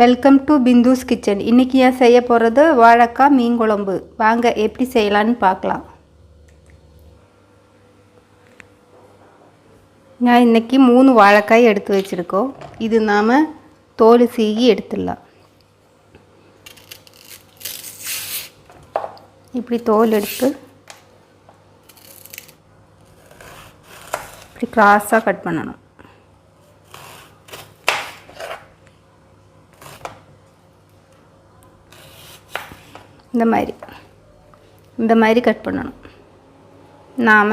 Welcome to Bindu's kitchen. இன்றைக்கி நான் செய்ய போகிறது வாழைக்காய் மீன் குழம்பு. வாங்க எப்படி செய்யலான்னு பார்க்கலாம். நான் இன்றைக்கி 3 வாழைக்காய் எடுத்து வச்சுருக்கோம். இது நாம் தோல் சீகி எடுத்துடலாம். இப்படி தோல் எடுத்து இப்படி கிராஸாக கட் பண்ணணும். இந்த மாதிரி கட் பண்ணணும். நாம்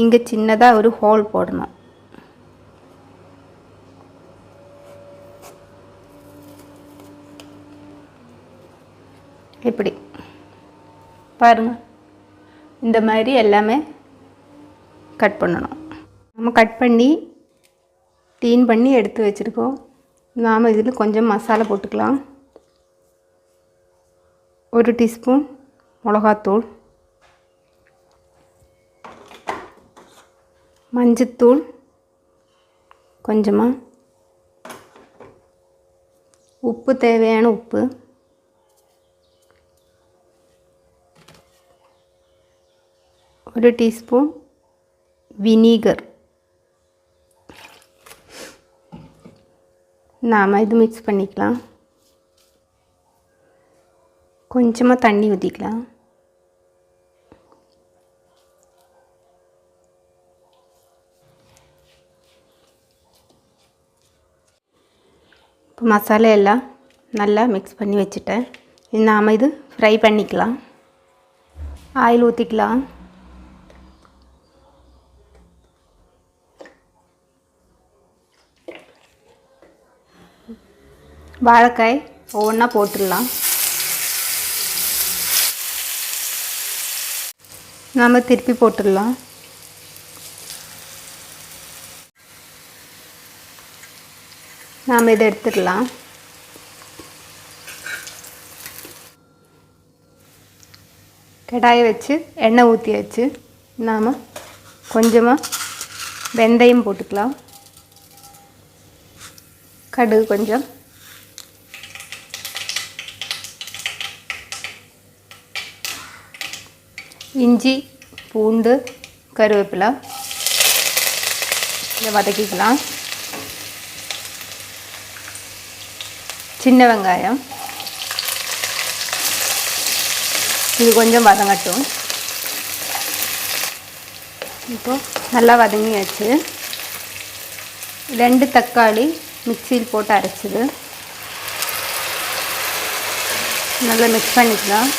இங்கே சின்னதாக ஒரு ஹோல் போடணும். இப்படி பாருங்கள், இந்த மாதிரி எல்லாமே கட் பண்ணணும். நம்ம கட் பண்ணி க்ளீன் பண்ணி எடுத்து வச்சுருக்கோம். நாம் இதில் கொஞ்சம் மசாலா போட்டுக்கலாம். 1 டீஸ்பூன் மிளகாத்தூள், மஞ்சத்தூள் கொஞ்சமாக, உப்பு தேவையான உப்பு, ஒரு டீஸ்பூன் வினிகர். நாம் இது மிக்ஸ் பண்ணிக்கலாம். கொஞ்சமாக தண்ணி ஊற்றிக்கலாம். இப்போ மசாலா எல்லாம் நல்லா மிக்ஸ் பண்ணி வச்சுட்டேன். நாம் இது ஃப்ரை பண்ணிக்கலாம். ஆயில் ஊற்றிக்கலாம். வாழைக்காய் ஒவ்வொன்றா போட்டுடலாம். நாம் திருப்பி போட்டுடலாம். நாம் இதை எடுத்துடலாம். கடாயை வச்சு எண்ணெய் ஊற்றி வச்சு நாம் கொஞ்சமாக வெந்தயம் போட்டுக்கலாம். கடுகு கொஞ்சம், இஞ்சி பூண்டு கருவேப்பிலை இதை வதக்கிக்கலாம். சின்ன வெங்காயம் இது கொஞ்சம் வதங்கட்டும். இப்போ நல்லா வதங்கியாச்சு. 2 தக்காளி மிக்சியில் போட்டு அரைச்சிது நல்லா மிக்ஸ் பண்ணிக்கலாம்.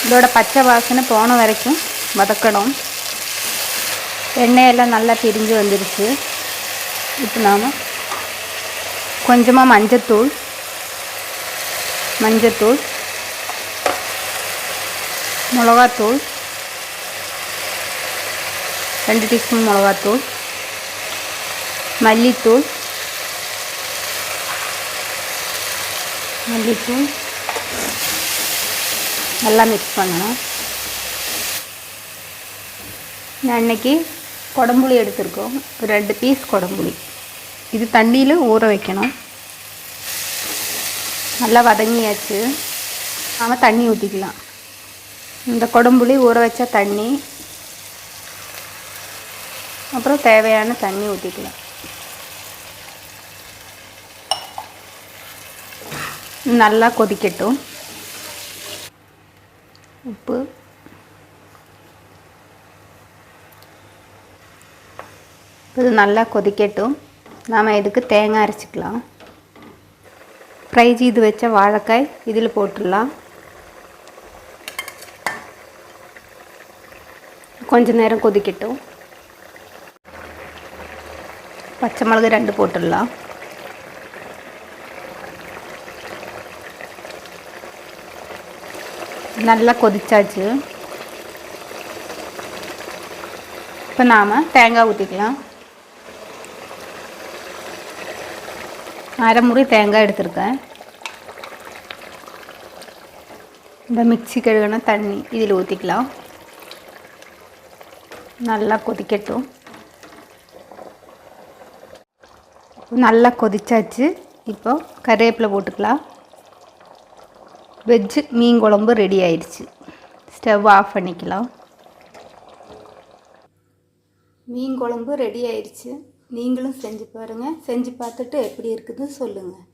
இதோட பச்சை வாசனை போன வரைக்கும் வதக்கணும். எண்ணெயெல்லாம் நல்லா பிரிஞ்சு வந்துடுச்சு. இப்போ நாம் கொஞ்சமாக மஞ்சத்தூள், 2 டீஸ்பூன் மிளகாத்தூள், மல்லித்தூள் நல்லா மிக்ஸ் பண்ணணும். நான் இன்றைக்கி குடம்புளி எடுத்துருக்கோம். 2 பீஸ் குடம்புளி. இது தண்ணியில் ஊற வைக்கணும். நல்லா வதங்கியாச்சு. நாம் தண்ணி ஊற்றிக்கலாம். இந்த குடம்புளி ஊற வச்ச தண்ணி, அப்புறம் தேவையான தண்ணி ஊற்றிக்கலாம். நல்லா கொதிக்கட்டும். உப்பு, இது நல்லா கொதிக்கட்டும். நாம் இதுக்கு தேங்காய் அரைச்சிக்கலாம். ஃப்ரை செய்து வச்ச வாழைக்காய் இதில் போட்டுடலாம். கொஞ்ச நேரம் கொதிக்கட்டும். பச்சை மிளகு 2 போட்டுடலாம். நல்லா கொதிச்சாச்சு. இப்போ நாம் தேங்காய் ஊற்றிக்கலாம். 1/2 முறி தேங்காய் எடுத்துருக்கேன். இந்த மிக்ஸி கழுவின தண்ணி இதில் ஊற்றிக்கலாம். நல்லா கொதிக்கட்டும். நல்லா கொதிச்சாச்சு. இப்போ கருவேப்பிலை போட்டுக்கலாம். வெஜ்ஜு மீன் குழம்பு ரெடி ஆயிடுச்சு. ஸ்டவ் ஆஃப் பண்ணிக்கலாம். மீன் குழம்பு ரெடி ஆயிடுச்சு. நீங்களும் செஞ்சு பாருங்கள். செஞ்சு பார்த்துட்டு எப்படி இருக்குதுன்னு சொல்லுங்கள்.